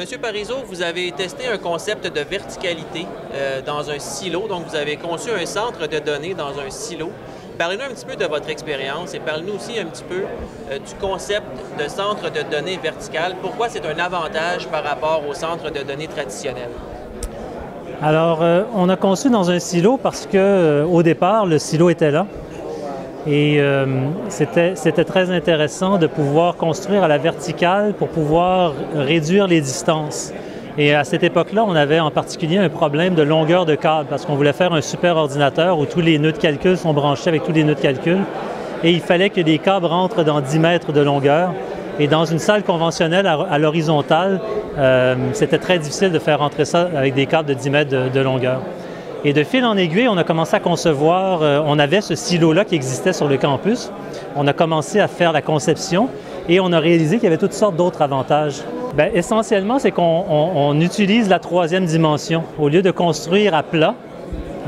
Monsieur Parizeau, vous avez testé un concept de verticalité dans un silo. Donc, vous avez conçu un centre de données dans un silo. Parlez-nous un petit peu de votre expérience et parlez-nous aussi un petit peu du concept de centre de données vertical. Pourquoi c'est un avantage par rapport au centre de données traditionnel? Alors, on a conçu dans un silo parce que, au départ, le silo était là. Et c'était très intéressant de pouvoir construire à la verticale pour pouvoir réduire les distances. Et à cette époque-là, on avait en particulier un problème de longueur de câble parce qu'on voulait faire un super ordinateur où tous les nœuds de calcul sont branchés avec tous les nœuds de calcul. Et il fallait que des câbles rentrent dans 10 mètres de longueur. Et dans une salle conventionnelle à l'horizontale, c'était très difficile de faire rentrer ça avec des câbles de 10 mètres de longueur. Et de fil en aiguille, on a commencé à concevoir, on avait ce silo-là qui existait sur le campus. On a commencé à faire la conception et on a réalisé qu'il y avait toutes sortes d'autres avantages. Bien, essentiellement, c'est qu'on utilise la troisième dimension. Au lieu de construire à plat,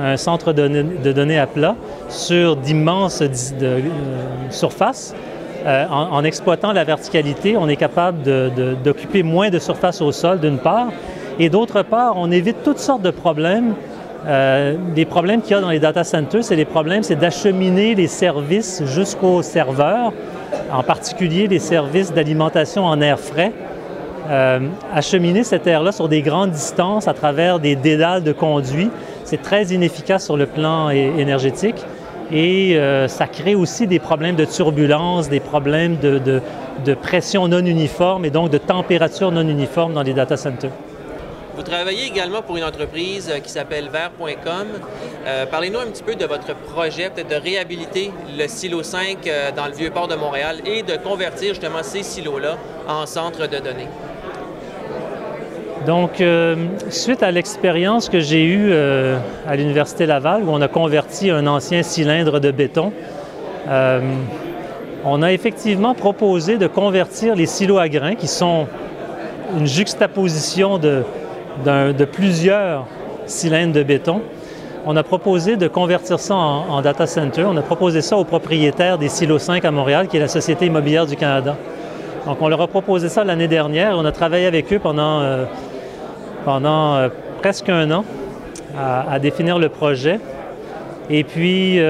un centre de données à plat, sur d'immenses surfaces, en exploitant la verticalité, on est capable d'occuper moins de surface au sol, d'une part, et d'autre part, on évite toutes sortes de problèmes. Les problèmes qu'il y a dans les data centers, c'est d'acheminer les services jusqu'aux serveurs, en particulier les services d'alimentation en air frais. Acheminer cet air-là sur des grandes distances à travers des dédales de conduits, c'est très inefficace sur le plan énergétique et ça crée aussi des problèmes de turbulence, des problèmes de pression non uniforme et donc de température non uniforme dans les data centers. Vous travaillez également pour une entreprise qui s'appelle Vert.com. Parlez-nous un petit peu de votre projet, peut-être de réhabiliter le silo 5 dans le Vieux-Port de Montréal et de convertir justement ces silos-là en centre de données. Donc, suite à l'expérience que j'ai eue à l'Université Laval, où on a converti un ancien cylindre de béton, on a effectivement proposé de convertir les silos à grains, qui sont une juxtaposition de plusieurs cylindres de béton. On a proposé de convertir ça en data center. On a proposé ça au propriétaire des silos 5 à Montréal, qui est la Société immobilière du Canada. Donc, on leur a proposé ça l'année dernière. On a travaillé avec eux pendant presque un an à définir le projet. Et puis,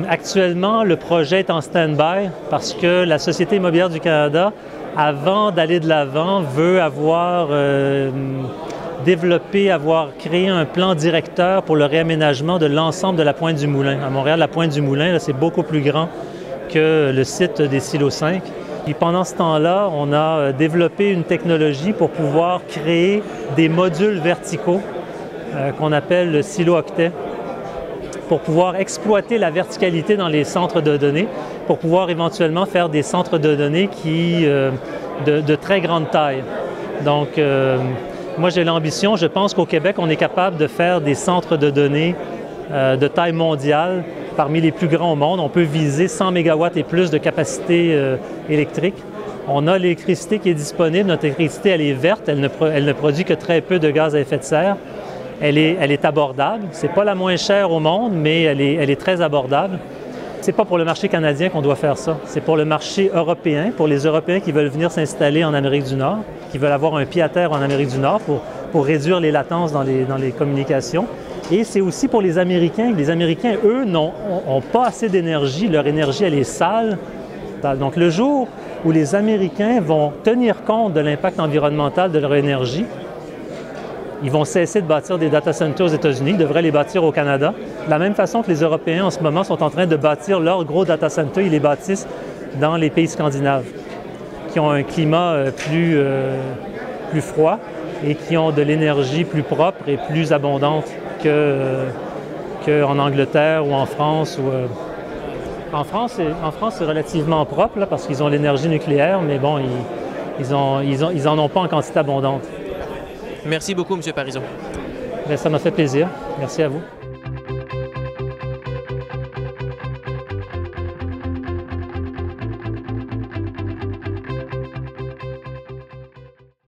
actuellement, le projet est en stand-by parce que la Société immobilière du Canada, avant d'aller de l'avant, veut avoir avoir créé un plan directeur pour le réaménagement de l'ensemble de la Pointe du Moulin. À Montréal, la Pointe du Moulin, c'est beaucoup plus grand que le site des silos 5. Et pendant ce temps-là, on a développé une technologie pour pouvoir créer des modules verticaux qu'on appelle le silo octet, pour pouvoir exploiter la verticalité dans les centres de données, pour pouvoir éventuellement faire des centres de données de très grande taille. Donc, moi, j'ai l'ambition, je pense qu'au Québec, on est capable de faire des centres de données de taille mondiale parmi les plus grands au monde. On peut viser 100 MW et plus de capacité électrique. On a l'électricité qui est disponible. Notre électricité, elle est verte. Elle ne produit que très peu de gaz à effet de serre. Elle est abordable. Ce n'est pas la moins chère au monde, mais elle est très abordable. Ce n'est pas pour le marché canadien qu'on doit faire ça. C'est pour le marché européen, pour les Européens qui veulent venir s'installer en Amérique du Nord, qui veulent avoir un pied à terre en Amérique du Nord pour réduire les latences dans les communications. Et c'est aussi pour les Américains. Les Américains, eux, n'ont pas assez d'énergie. Leur énergie, elle est sale. Donc, le jour où les Américains vont tenir compte de l'impact environnemental de leur énergie, ils vont cesser de bâtir des data centers aux États-Unis, ils devraient les bâtir au Canada. De la même façon que les Européens, en ce moment, sont en train de bâtir leurs gros data centers, ils les bâtissent dans les pays scandinaves, qui ont un climat plus froid et qui ont de l'énergie plus propre et plus abondante qu'en Angleterre ou en France. En France, c'est relativement propre là, parce qu'ils ont l'énergie nucléaire, mais bon, ils en ont pas en quantité abondante. Merci beaucoup, M. Parizeau. Bien, ça m'a fait plaisir. Merci à vous.